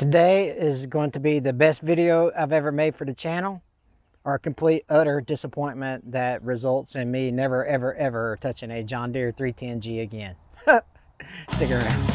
Today is going to be the best video I've ever made for the channel, or a complete utter disappointment that results in me never ever ever touching a John Deere 310G again. Stick around.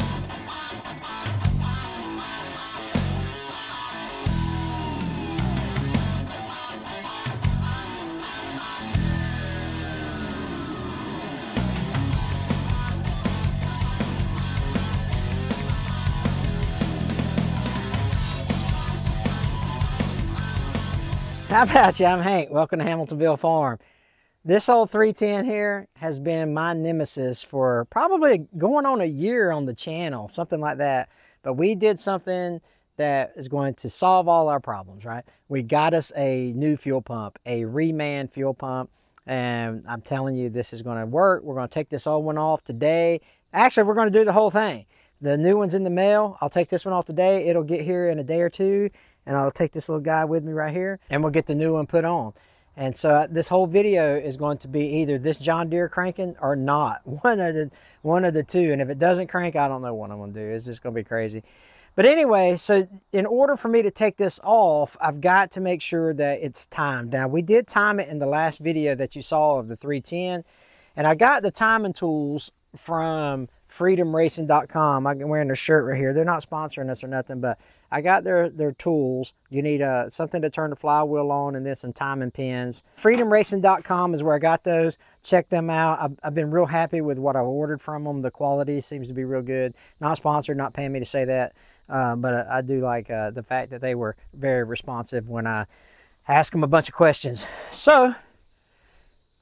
How about you? I'm Hank. Welcome to Hamiltonville Farm. This old 310 here has been my nemesis for probably going on a year on the channel, something like that. But we did something that is going to solve all our problems, right? We got us a new fuel pump, a reman fuel pump, and I'm telling you this is going to work. We're going to take this old one off today. Actually, we're going to do the whole thing. The new one's in the mail. I'll take this one off today. It'll get here in a day or two. And I'll take this little guy with me right here, and we'll get the new one put on. And so this whole video is going to be either this John Deere cranking or not. One of the two. And if it doesn't crank, I don't know what I'm going to do. It's just going to be crazy. But anyway, so in order for me to take this off, I've got to make sure that it's timed. Now, we did time it in the last video that you saw of the 310. And I got the timing tools from freedomracing.com. I'm wearing their shirt right here. They're not sponsoring us or nothing, but I got their tools. You need something to turn the flywheel on, and this, and timing pins. freedomracing.com is where I got those. Check them out. I've been real happy with what I ordered from them. The quality seems to be real good. Not sponsored, not paying me to say that, but I do like the fact that they were very responsive when I asked them a bunch of questions. So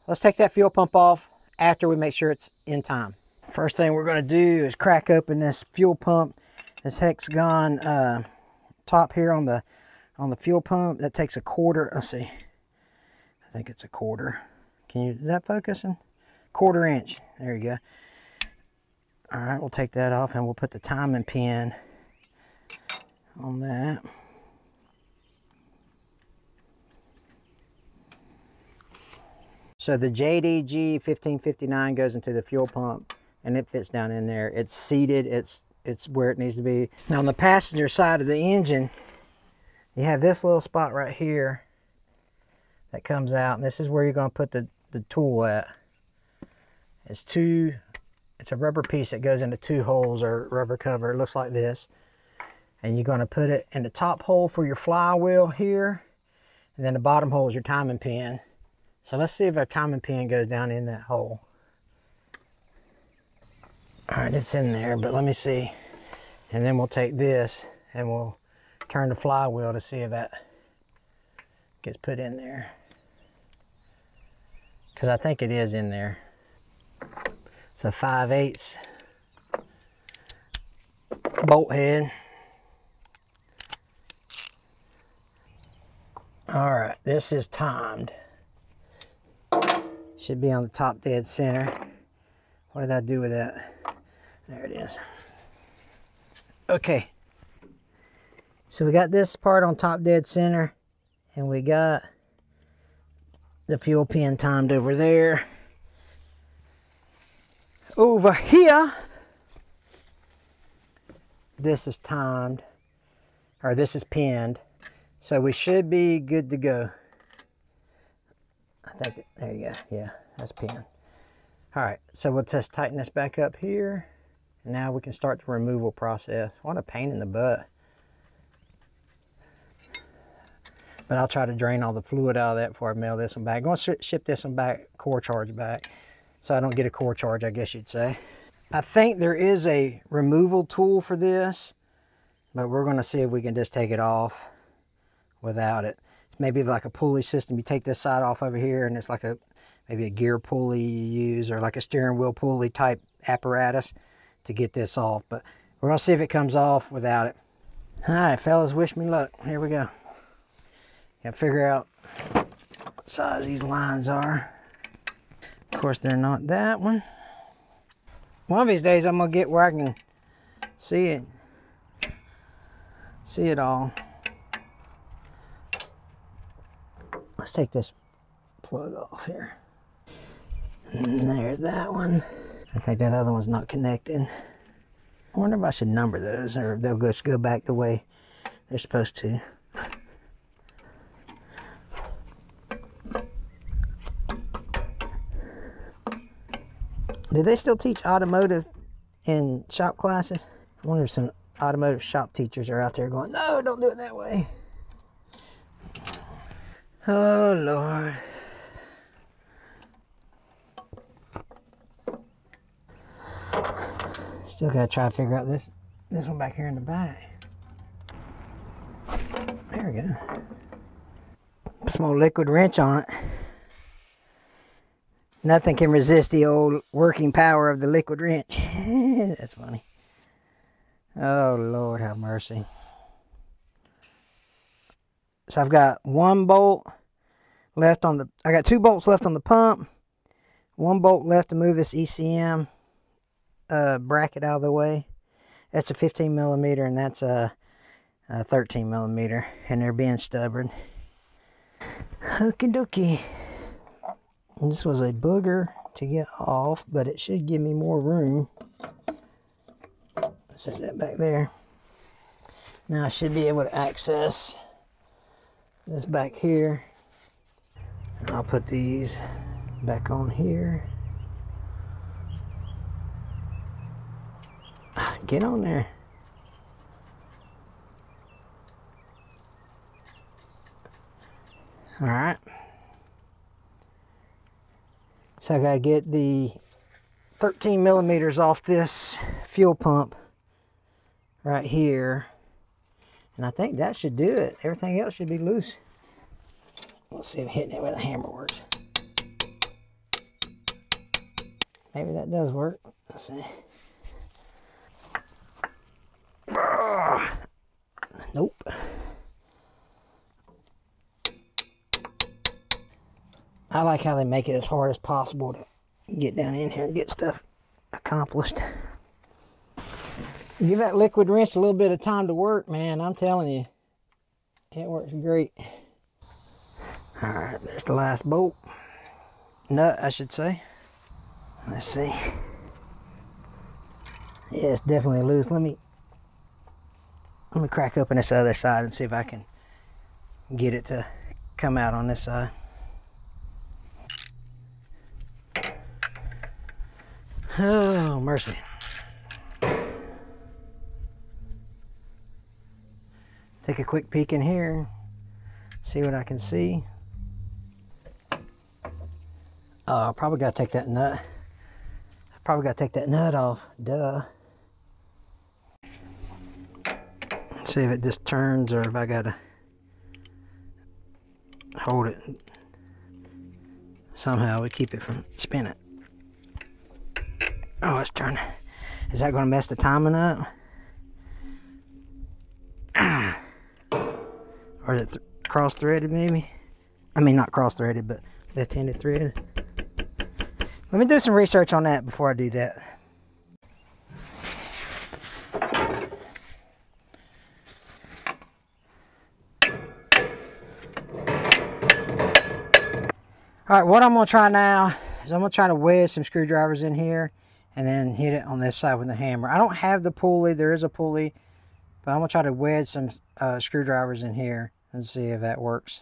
let's take that fuel pump off after we make sure it's in time. First thing we're going to do is crack open this fuel pump, this hexagon top here on the fuel pump. That takes a quarter. Let's see. I think it's a quarter. Is that focusing? Quarter inch. There you go. All right, we'll take that off and we'll put the timing pin on that. So the JDG 1559 goes into the fuel pump, and it fits down in there. It's seated. It's where it needs to be. Now on the passenger side of the engine, you have this little spot right here that comes out, and this is where you're going to put the tool at. It's a rubber piece that goes into two holes, or rubber cover. It looks like this. And you're going to put it in the top hole for your flywheel here, and then the bottom hole is your timing pin. So let's see if our timing pin goes down in that hole. All right, it's in there, but let me see. And then we'll take this and we'll turn the flywheel to see if that gets put in there. Because I think it is in there. It's a 5/8 bolt head. All right, this is timed. Should be on the top dead center. What did I do with that? There it is. Okay. So we got this part on top dead center, and we got the fuel pin timed over there. Over here, this is timed, or this is pinned. So we should be good to go. I think, there you go. Yeah, that's pinned. All right, so we'll just tighten this back up here. And now we can start the removal process. What a pain in the butt. But I'll try to drain all the fluid out of that before I mail this one back. I'm going to ship this one back, core charge back, so I don't get a core charge, I guess you'd say. I think there is a removal tool for this, but we're going to see if we can just take it off without it. Maybe like a pulley system. You take this side off over here, and it's like maybe a gear pulley you use, or like a steering wheel pulley type apparatus to get this off. But we're going to see if it comes off without it. All right, fellas, wish me luck. Here we go. Got to figure out what size these lines are. Of course, they're not that one. One of these days, I'm going to get where I can see it all. Let's take this plug off here. And there's that one. I think that other one's not connected. I wonder if I should number those, or they'll just go back the way They're supposed to. Do they still teach automotive in shop classes? I wonder if some automotive shop teachers are out there going, no, don't do it that way. Oh, Lord. Still gotta try to figure out this one back here in the back. There we go. Put some old liquid wrench on it. Nothing can resist the old working power of the liquid wrench. That's funny. Oh, Lord have mercy. So I've got one bolt left on the, I got 2 bolts left on the pump. 1 bolt left to move this ECM bracket out of the way. That's a 15 millimeter and that's a 13 millimeter, and they're being stubborn. Okie dokie. And this was a booger to get off, but it should give me more room. Set that back there. Now I should be able to access this back here. And I'll put these back on here. Get on there. All right. So I gotta get the 13 millimeters off this fuel pump right here. And I think that should do it. Everything else should be loose. Let's see if hitting it with a hammer works. Maybe that does work. Let's see. Nope. I like how they make it as hard as possible to get down in here and get stuff accomplished. Give that liquid wrench a little bit of time to work, man. I'm telling you, it works great. All right, there's the last bolt. Nut, I should say. Let's see. Yeah, it's definitely loose. Let me crack open this other side and see if I can get it to come out on this side. Oh, mercy. Take a quick peek in here, see what I can see. Oh, I probably got to take that nut. I probably got to take that nut off. Duh. See if it just turns or if I got to hold it. Somehow we keep it from spinning. Oh, it's turning. Is that going to mess the timing up? Or is it cross-threaded maybe? I mean, not cross-threaded, but left-handed thread. Let me do some research on that before I do that. All right, what I'm going to try now is I'm going to try to wedge some screwdrivers in here and then hit it on this side with the hammer. I don't have the pulley. There is a pulley, but I'm going to try to wedge some screwdrivers in here and see if that works.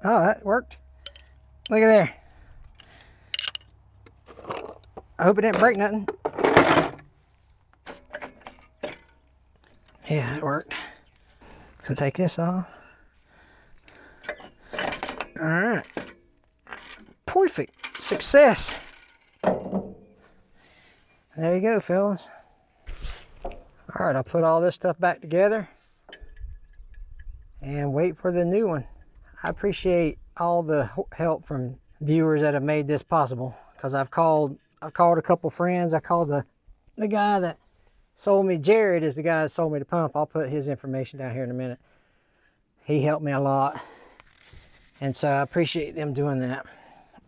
Oh, that worked. Look at there. I hope it didn't break nothing. Yeah, it worked. So take this off. All right. Perfect. Success. There you go, fellas. All right, I'll put all this stuff back together and wait for the new one. I appreciate all the help from viewers that have made this possible, because I've called a couple friends. I called the guy that sold me, Jared is the guy that sold me the pump. I'll put his information down here in a minute. He helped me a lot, and so I appreciate them doing that.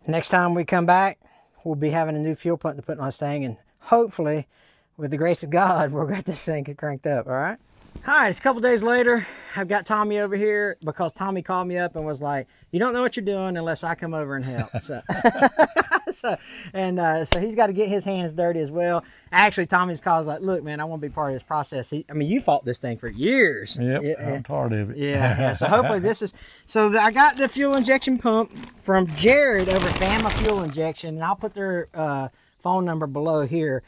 Next time we come back, we'll be having a new fuel pump to put on this thing, and hopefully, with the grace of God, we'll get this thing cranked up, all right? All right, it's a couple days later. I've got Tommy over here because Tommy called me up and was like, you don't know what you're doing unless I come over and help. So, so he's got to get his hands dirty as well. Actually, Tommy's called like, look, man, I want to be part of this process. I mean, you fought this thing for years. Yep, I'm tired of it. Yeah. So hopefully this is, so I got the fuel injection pump from Jared over at Bama Fuel Injection, and I'll put their phone number below here.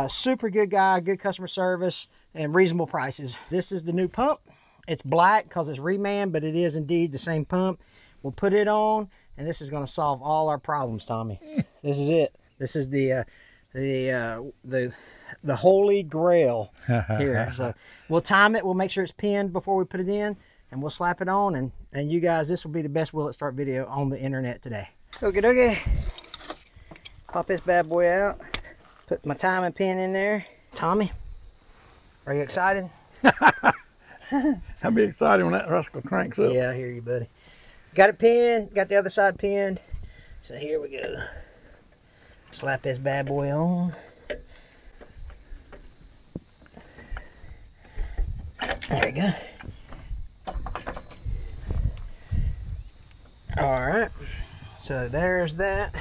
Super good guy, good customer service, and reasonable prices. This is the new pump. It's black because it's reman, but it is indeed the same pump. We'll put it on, and this is going to solve all our problems, Tommy. This is it. This is the holy grail here. So we'll time it. We'll make sure it's pinned before we put it in, and we'll slap it on. And you guys, this will be the best Will It Start video on the internet today. Okay. Pop this bad boy out. Put my timing pin in there. Tommy, are you excited? I'll be excited when that rascal cranks up. Yeah, I hear you, buddy. Got it pinned, got the other side pinned. So here we go. Slap this bad boy on. There we go. All right, so there's that.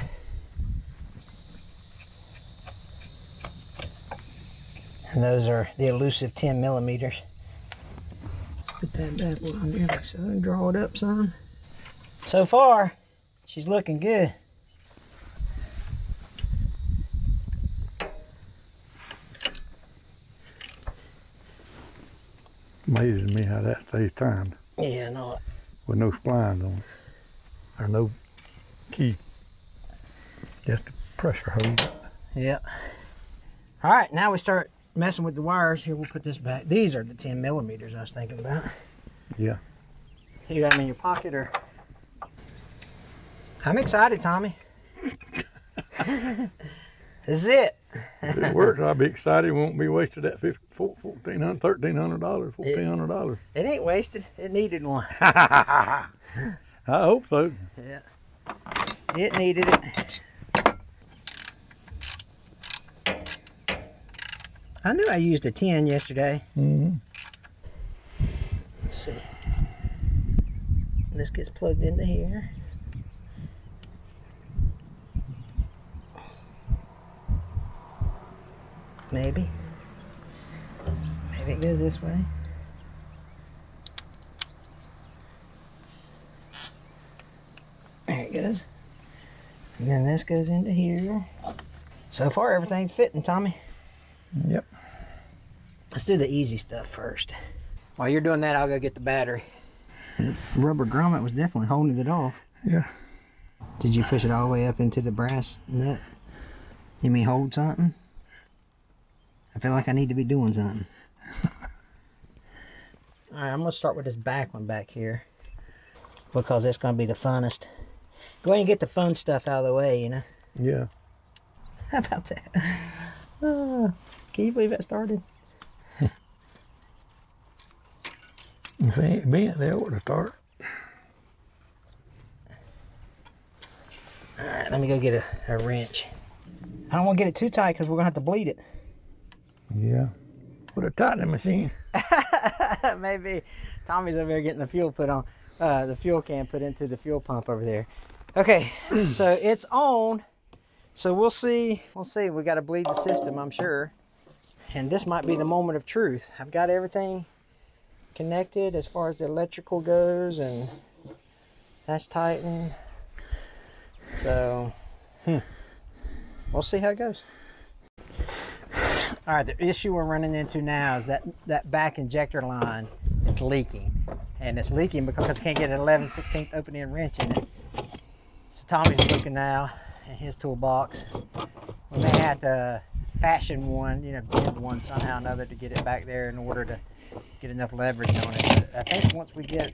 And those are the elusive 10 millimeters. Put that bad boy on there like so and draw it up some. So far, she's looking good. Amazes me how that stays timed. Yeah, I know it. With no splines on it. Or no key. Just a pressure hose. Yeah. All right, now we start messing with the wires. Here, we'll put this back. These are the 10 millimeters I was thinking about. Yeah. You got them in your pocket, or? I'm excited, Tommy. This is it. If it works, I'll be excited. It won't be wasted at $1,400, $1,300, $1,400. It ain't wasted. It needed one. I hope so. Yeah. It needed it. I knew I used a 10 yesterday. Mm-hmm. Let's see. This gets plugged into here. Maybe. Maybe it goes this way. There it goes. And then this goes into here. So far, everything's fitting, Tommy. Yep. Let's do the easy stuff first. While you're doing that, I'll go get the battery. The rubber grommet was definitely holding it off. Yeah. Did you push it all the way up into the brass nut? You mean hold something? I feel like I need to be doing something. Alright, I'm going to start with this back one back here, because it's going to be the funnest. Go ahead and get the fun stuff out of the way, you know? Yeah. How about that? Can you believe that started? If they ain't bent, they ought to start. Alright, let me go get a wrench. I don't want to get it too tight because we're going to have to bleed it. Yeah. Put a tightening machine. Maybe. Tommy's over there getting the fuel put on, the fuel can put into the fuel pump over there. Okay, so it's on. So we'll see. We'll see. We got to bleed the system, I'm sure. And this might be the moment of truth. I've got everything connected as far as the electrical goes, and that's tightened. So, we'll see how it goes. All right, the issue we're running into now is that back injector line is leaking. And it's leaking because I can't get an 11/16 open-end wrench in it. So Tommy's looking now in his toolbox. We may have to fashion one, you know, bend one somehow or another to get it back there in order to get enough leverage on it. But I think once we get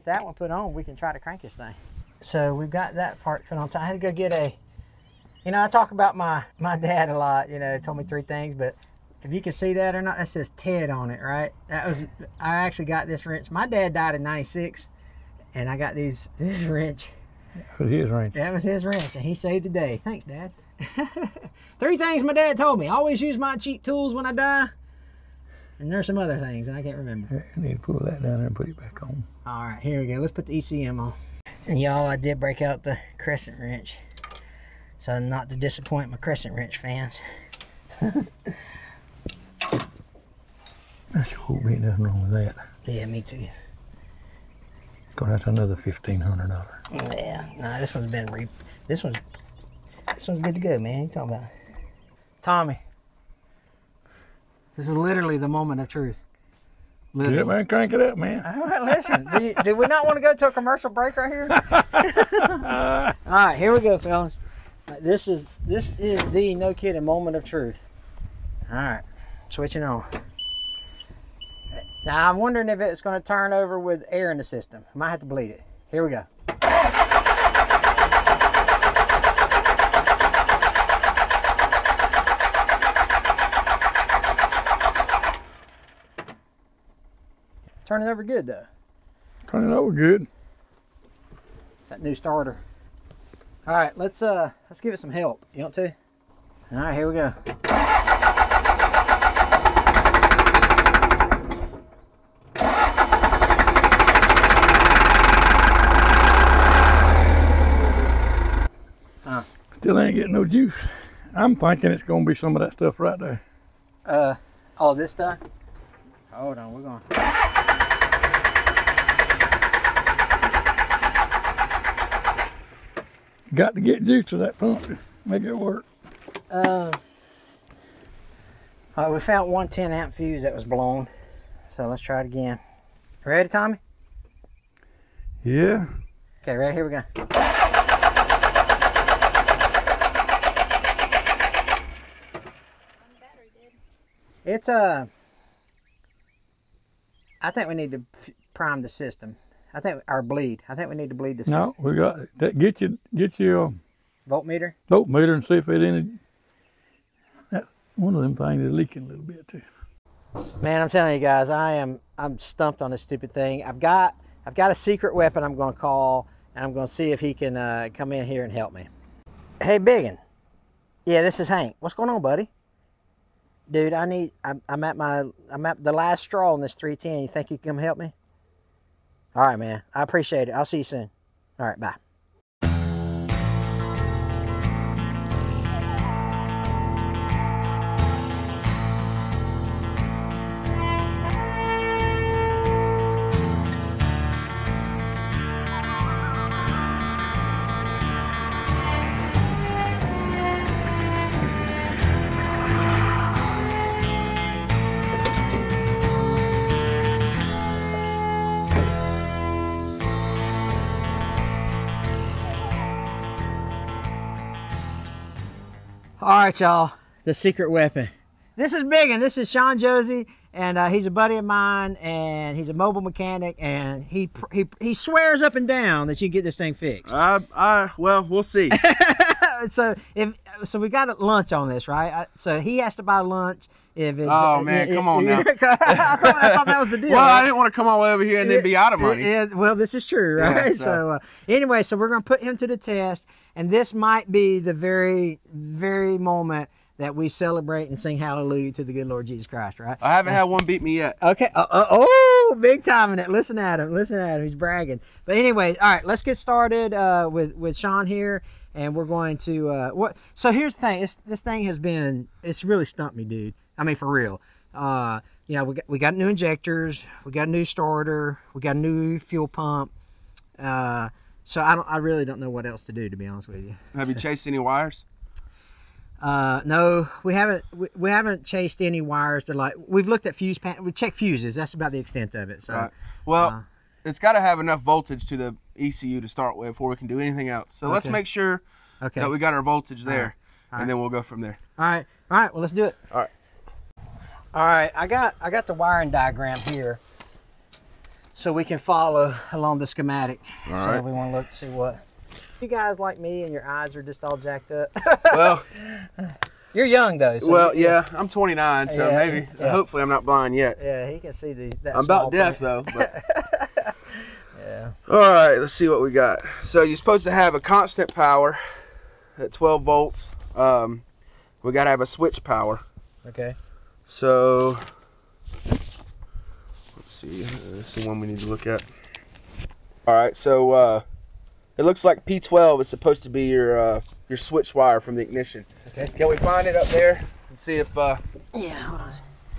that one put on, we can try to crank this thing. So we've got that part put on. I had to go get a, you know, I talk about my dad a lot, you know, he told me 3 things, but if you can see that or not, that says Ted on it, right? I actually got this wrench. My dad died in '96, and I got this wrench That was his wrench. That was his wrench, and he saved the day. Thanks, Dad. 3 things my dad told me. Always use my cheap tools when I die. And there's some other things, and I can't remember. I need to pull that down there and put it back on. All right, here we go. Let's put the ECM on. And y'all, I did break out the crescent wrench. So not to disappoint my crescent wrench fans. There won't be nothing wrong with that. Yeah, me too. Going out to another $1,500. Yeah, no, this one's been this one's good to go, man. What are you talking about? Tommy, this is literally the moment of truth. Get up there and crank it up, man. All right, listen. Do we not want to go to a commercial break right here? All right, here we go, fellas. This is the no kidding moment of truth. All right, switching on. Now I'm wondering if it's going to turn over with air in the system. Might have to bleed it. Here we go. Turning over good though. Turning over good. It's that new starter. All right, let's give it some help. You want to? All right, here we go. Still ain't getting no juice. I'm thinking it's gonna be some of that stuff right there. Oh, this stuff? Hold on, we're going. Got to get juice to that pump to make it work. All right, we found one 10-amp fuse that was blown. So let's try it again. Ready, Tommy? Yeah. Okay, ready? Here we go. It's I think we need to prime the system. I think bleed. I think we need to bleed the system. No, we got it. Get your Voltmeter. voltmeter and see if it any. That one of them things is leaking a little bit too. Man, I'm telling you guys, I'm stumped on this stupid thing. I've got a secret weapon I'm going to call, and I'm going to see if he can come in here and help me. Hey, Biggin. Yeah, this is Hank. What's going on, buddy? Dude, I'm at the last straw on this 310. You think you can come help me? All right, man. I appreciate it. I'll see you soon. All right, bye. All right, y'all, the secret weapon. This is Biggin. This is Sean Josie, and he's a buddy of mine, and he's a mobile mechanic, and he swears up and down that you can get this thing fixed. Well, we'll see. So we got lunch on this, right? So he has to buy lunch. Oh man, come on now. I thought that was the deal. Well, right? I didn't want to come all the way over here and then be out of money. Yeah, well, this is true, right? Yeah, so anyway, so we're going to put him to the test, and this might be the very, very moment that we celebrate and sing hallelujah to the good Lord Jesus Christ, right? I haven't had one beat me yet. Okay. Oh, big time in it. Listen at him. Listen at him. He's bragging. But anyway, all right, let's get started with Sean here. And we're going to, so here's the thing. This thing has been, it's really stumped me, dude. I mean, for real. You know, we got new injectors. We got a new starter. We got a new fuel pump. So I really don't know what else to do, to be honest with you. Have you chased any wires? No, we haven't chased any wires to we've looked at fuse pan. We checked fuses. That's about the extent of it. So, right. Well, it's got to have enough voltage to the ECU to start with before we can do anything else. So let's make sure that we got our voltage there, and then we'll go from there. All right. Well, let's do it. All right. I got the wiring diagram here, so we can follow along the schematic. All so right. we want to look to see what. You guys like me and your eyes are just all jacked up. Well, you're young though. So yeah, I'm 29, so maybe hopefully I'm not blind yet. Yeah, he can see these. I'm about deaf though. But. Yeah. go. All right, let's see what we got. So you're supposed to have a constant power at 12 volts. We got to have a switch power. Okay. So let's see. This is the one we need to look at. All right, so it looks like P12 is supposed to be your switch wire from the ignition. Okay. Can we find it up there and see if? Yeah. Hold on.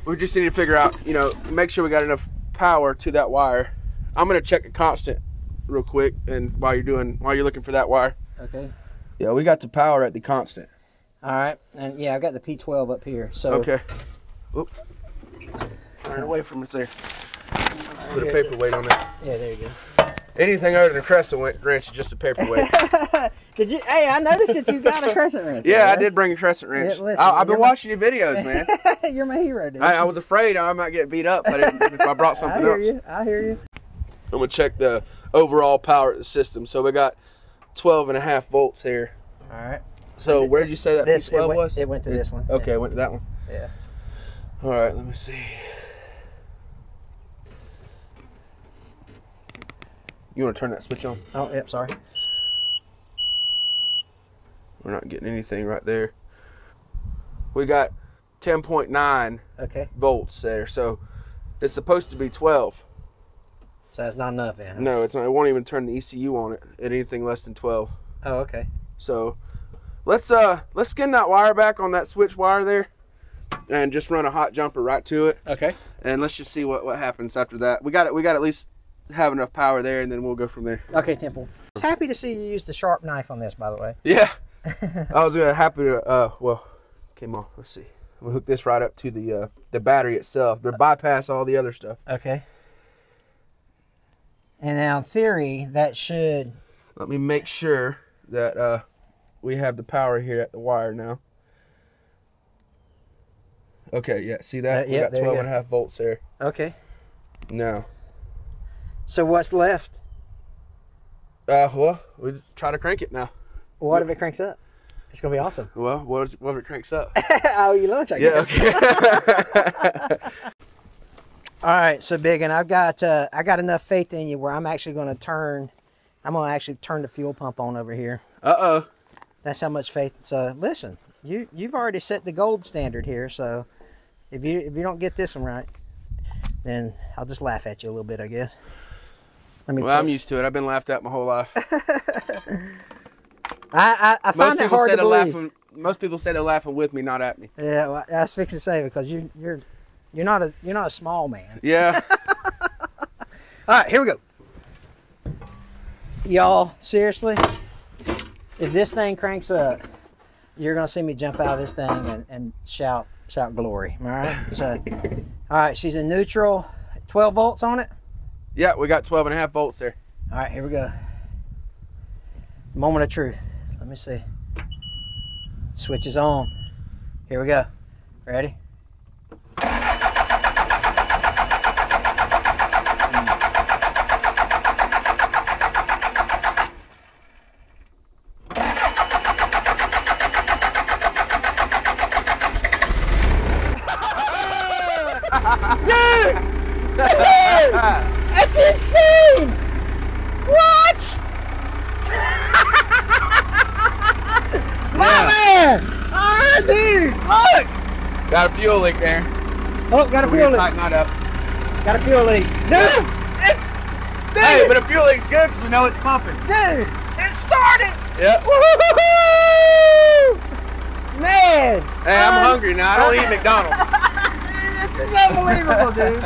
We just need to figure out, you know, make sure we got enough power to that wire. I'm gonna check the constant real quick, and while you're looking for that wire. Okay. Yeah, we got the power at the constant. All right, and yeah, I've got the P12 up here. So. Okay. Oop. Turn away from us there. Put a paperweight on there. Yeah, there you go. Anything other than crescent wrench is just a paperweight. Did you? Hey, I noticed that you got a crescent wrench. Yeah, I did bring a crescent wrench. Yeah, listen, I've been watching your videos, man. You're my hero, dude. I was afraid I might get beat up if I brought something else. I hear you. I'm gonna check the overall power of the system. So we got 12.5 volts here. All right. So where did you say that P12 was? It went to this one. Okay, it went to that one. Yeah. All right, let me see. You want to turn that switch on? Oh, yep, sorry. We're not getting anything right there. We got 10.9 volts there, so it's supposed to be 12. So that's not enough then? Huh? No, it's not. It won't even turn the ECU on it at anything less than 12. Oh, okay. So let's skin that wire back on that switch wire there, and just run a hot jumper right to it. Okay. And let's just see what happens after that. We got at least have enough power there, and then we'll go from there. Okay, Temple. I was happy to see you use the sharp knife on this, by the way. Yeah. I was happy to well, came on. Let's see. We'll hook this right up to the battery itself, but bypass all the other stuff. Okay. And now in theory, that should... Let me make sure that we have the power here at the wire now. Okay, yeah, see that? We got 12.5 volts there. Okay. Now. So what's left? Well, we try to crank it now. What if it cranks up? It's gonna be awesome. Well, what if it cranks up? I'll eat lunch, I guess. Okay. All right, so Big, and I got enough faith in you where I'm actually gonna turn the fuel pump on over here. Uh-oh. That's how much faith. So listen, you've already set the gold standard here. So if you don't get this one right, then I'll just laugh at you a little bit, I guess. Well, I'm used to it. I've been laughed at my whole life. I find it hard to believe. Most people say they're laughing with me, not at me. Yeah, well, I was fixing to say because you're not a small man. Yeah. All right, here we go. Y'all, seriously, if this thing cranks up, you're gonna see me jump out of this thing and shout glory. All right. So, all right, she's in neutral. 12 volts on it. Yeah, we got 12.5 volts there. All right, here we go. Moment of truth. Let me see. Switch is on. Here we go. Ready? Dude! That's insane! What? My man! Alright, dude! Look! Got a fuel leak there. Oh, got a fuel leak. Tighten that up. Got a fuel leak. Dude! It's... Dude! Hey, but a fuel leak's good because we know it's pumping. Dude! It started! Yep. Woo-hoo-hoo-hoo! Man! Hey, I'm hungry now. I don't eat McDonald's. Dude, this is unbelievable, dude.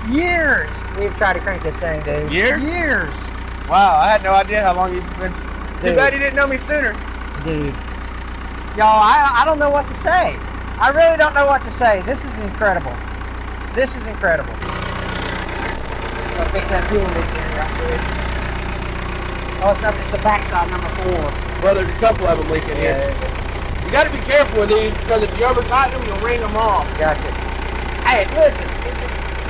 Years we've tried to crank this thing, dude. Years? Years. Wow, I had no idea how long you've been. Too bad you didn't know me sooner. Dude. Y'all, I don't know what to say. I really don't know what to say. This is incredible. This is incredible. I'll fix that fuel leak there right quick. Oh, it's not just the backside, number 4. Well, there's a couple of them leaking here. You got to be careful with these because if you over tighten them, you'll ring them off. Gotcha. Hey, listen.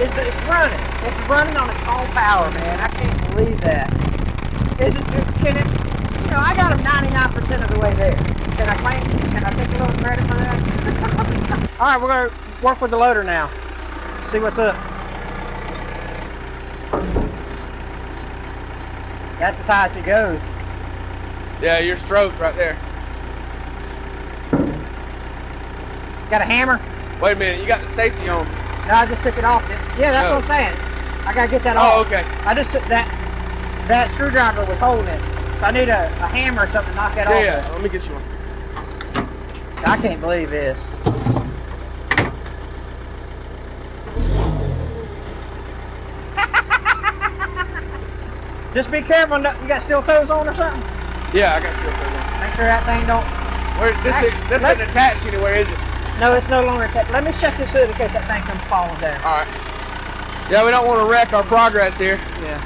It's running. It's running on its own power, man. I can't believe that. Can it? You know, I got them 99% of the way there. Can I take a little credit for that? All right, we're gonna work with the loader now. See what's up. That's as high as it goes. Yeah, you're stroked right there. Got a hammer? Wait a minute, you got the safety on. No, I just took it off. Yeah, that's what I'm saying. I gotta get that off. Oh, okay. I just took that screwdriver was holding it. So I need a hammer or something to knock that off. Yeah, let me get you one. I can't believe this. Just be careful. You got steel toes on or something? Yeah, I got steel toes on. Make sure that thing don't... This isn't attached anywhere, is it? No, it's no longer attached. Let me shut this hood in case that thing comes falling down. All right. Yeah, we don't want to wreck our progress here. Yeah.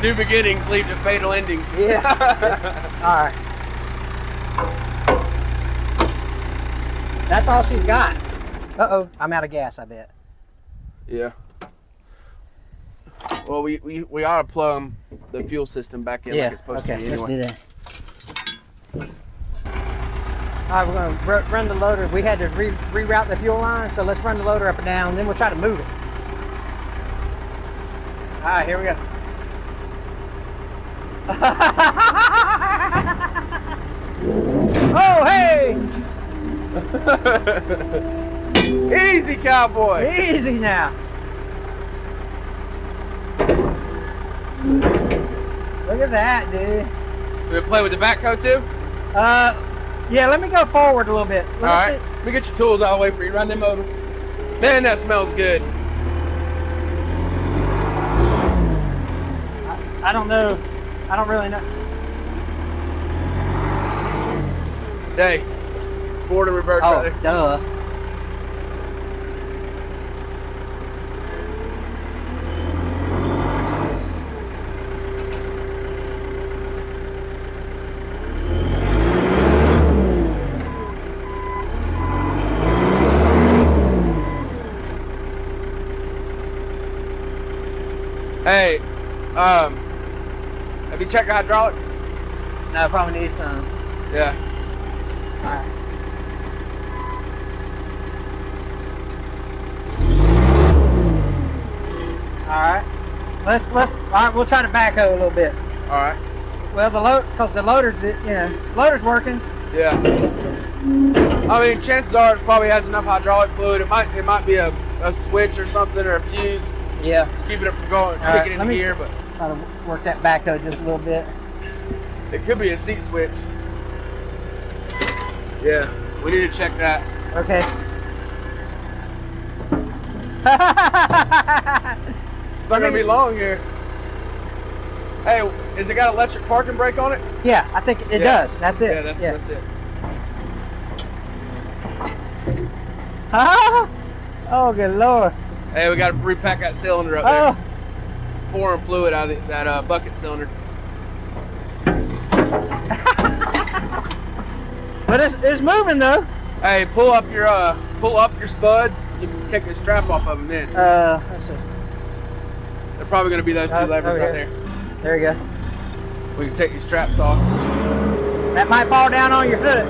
New beginnings lead to fatal endings. Yeah. All right. That's all she's got. Uh-oh, I'm out of gas, I bet. Yeah. Well, we ought to plumb the fuel system back in like it's supposed to be anyway. Let's do that. All right, we're going to run the loader. We had to reroute the fuel line, so let's run the loader up and down, then we'll try to move it. All right, here we go. Oh, hey! Easy, cowboy. Easy now. Look at that, dude. We play with the backhoe too? Yeah, let me go forward a little bit. All right. Let me get your tools out of the way for you. Run them over. Man, that smells good. I don't know. I don't really know. Hey, forward and reverse right there. Duh. Hey, have you checked the hydraulic? No, I probably need some. Yeah. All right. All right. All right, we'll try to backhoe a little bit. All right. Well, because the loader's, loader's working. Yeah. I mean, chances are it probably has enough hydraulic fluid. It might be a switch or something or a fuse. Yeah. Keeping it from going, kicking into gear, but try to work that backhoe just a little bit. It could be a seat switch. Yeah, we need to check that. Okay. It's not gonna be long here. Hey, has it got electric parking brake on it? Yeah, I think it does. That's it. Yeah, that's it. Ah! Oh, good Lord. Hey, we got to repack that cylinder up there. It's pouring fluid out of that bucket cylinder. But it's moving though. Hey, pull up your spuds. You can take the strap off of them then. Let's see. They're probably going to be those two levers right there. There you go. We can take these straps off. That might fall down on your foot.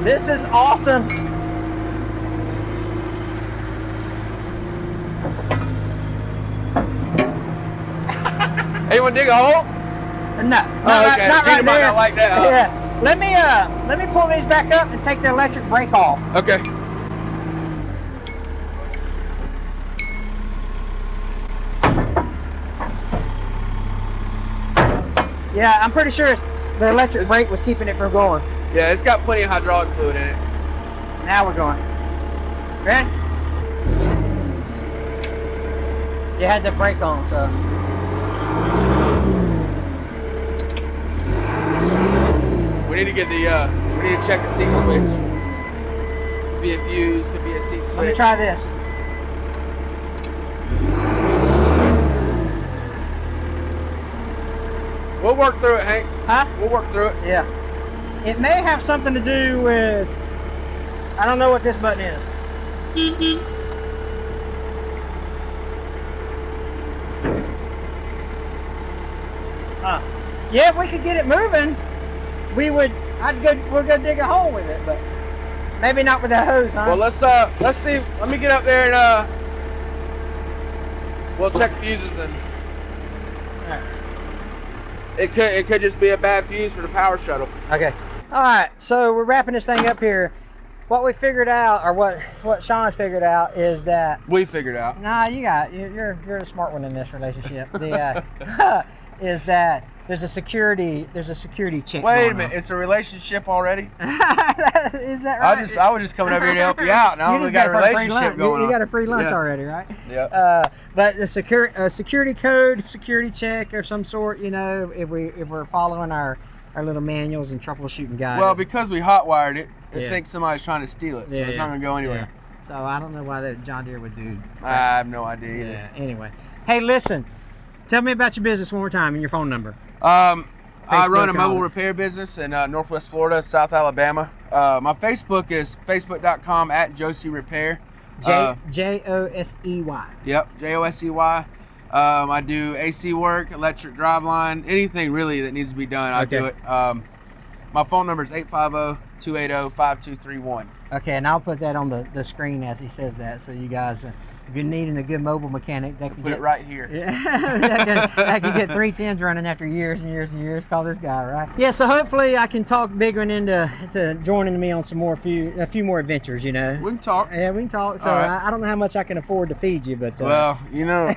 This is awesome. Hey, you want to dig a hole? No. Oh, okay. Not right might there. not like that. Huh? Yeah. Let me pull these back up and take the electric brake off. Okay. Yeah, I'm pretty sure the electric brake was keeping it from going. Yeah, it's got plenty of hydraulic fluid in it. Now we're going. Ready? You had the brake on, so. We need to get we need to check the seat switch. Could be a fuse, could be a seat switch. Let me try this. We'll work through it, Hank. Huh? We'll work through it. Yeah. It may have something to do with, I don't know what this button is. Huh. Yeah, if we could get it moving, we'll go dig a hole with it, but maybe not with that hose, huh? Well, let's see. Let me get up there and we'll check fuses, and it could just be a bad fuse for the power shuttle. Okay. All right, so we're wrapping this thing up here. What we figured out, or what Sean's figured out, is that we figured out. Nah, you're the smart one in this relationship. Is that there's a security check. Wait a minute, it's a relationship already? Is that right? I was just coming over here to help you out. Now we got a relationship going on. You got a free lunch already, right? Yep. But the security code, security check of some sort, you know, if we're following our little manuals and troubleshooting guides. Well, because we hot wired it, it thinks somebody's trying to steal it, so it's not gonna go anywhere. Yeah. So I don't know why that John Deere would do that. I have no idea either. Yeah. Anyway, hey, listen, tell me about your business one more time and your phone number. I run a mobile repair business in Northwest Florida, South Alabama. My Facebook is facebook.com/Josie Repair. Josey. Yep, Josey. I do AC work, electric driveline, anything really that needs to be done, I do it. My phone number is 850-280-5231. Okay, and I'll put that on the screen as he says that, so you guys, if you're needing a good mobile mechanic, that can put it right here. Yeah, that can get 310s running after years and years and years. Call this guy, right? Yeah, so hopefully I can talk Big One into joining me on a few more adventures, you know. We can talk. Yeah, we can talk. So right. I don't know how much I can afford to feed you, but well, you know,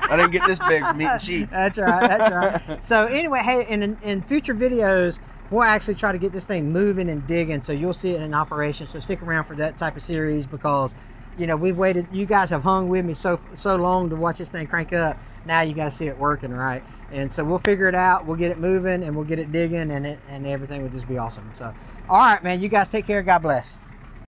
I didn't get this big from eating sheep. That's right. That's right. So anyway, hey, in future videos, we'll actually try to get this thing moving and digging, so you'll see it in operation. So stick around for that type of series, because you know we've waited. You guys have hung with me so long to watch this thing crank up. Now you guys see it working, right? And so we'll figure it out. We'll get it moving and we'll get it digging, and everything will just be awesome. So, all right, man. You guys take care. God bless.